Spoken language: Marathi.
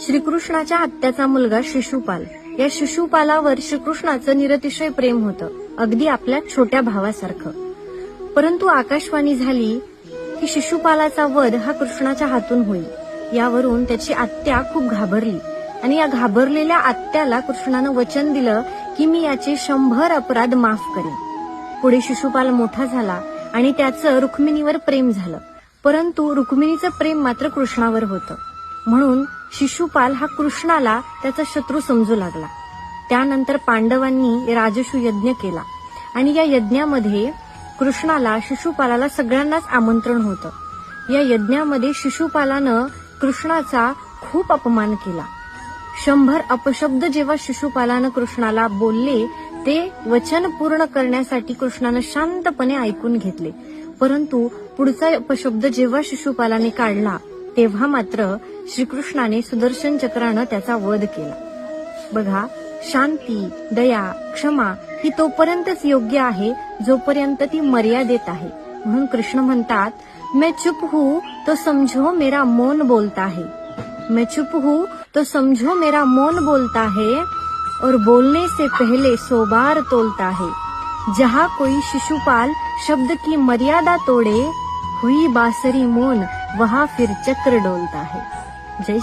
श्रीकृष्णाच्या आत्याचा मुलगा शिशुपाल. या शिशुपालावर श्रीकृष्णाचं निरतिशय प्रेम होतं, अगदी आपल्या छोट्या भावासारखं. परंतु आकाशवाणी झाली की शिशुपालाचा वध हा कृष्णाच्या हातून होईल. यावरून त्याची आत्या खूप घाबरली आणि या घाबरलेल्या आत्याला कृष्णानं वचन दिलं की मी याचे 100 अपराध माफ करेन. पुढे शिशुपाल मोठा झाला आणि त्याचं रुक्मिणीवर प्रेम झालं. परंतु रुक्मिणीचं प्रेम मात्र कृष्णावर होतं. म्हणून शिशुपाल हा कृष्णाला त्याचा शत्रू समजू लागला. त्यानंतर पांडवांनी राजसू यज्ञ केला आणि या यज्ञामध्ये कृष्णाला शिशुपालाला सगळ्यांनाच आमंत्रण होतं. या यज्ञामध्ये शिशुपालानं कृष्णाचा खूप अपमान केला. 100 अपशब्द जेव्हा शिशुपालानं कृष्णाला बोलले ते वचन पूर्ण करण्यासाठी कृष्णानं शांतपणे ऐकून घेतले. परंतु पुढचा अपशब्द जेव्हा शिशुपालाने काढला तेव्हा मात्र श्रीकृष्णाने सुदर्शन चक्रानं त्याचा वध केला. बघा, शांती, दया, क्षमा ही तोपर्यंतच योग्य आहे जोपर्यंत ती मर्यादेत आहे. म्हणून कृष्ण म्हणतात, मैं चुप हूं तो समझो मेरा मौन बोलता है. मैं चुप हूं तो समझो मेरा मौन बोलता है और बोलने से पहले 100 बार तोलता है. जहाँ कोई शिशुपाल शब्द की मर्यादा तोड़े, हुई बांसुरी मौन वहाँ फिर चक्र डोलता है. जय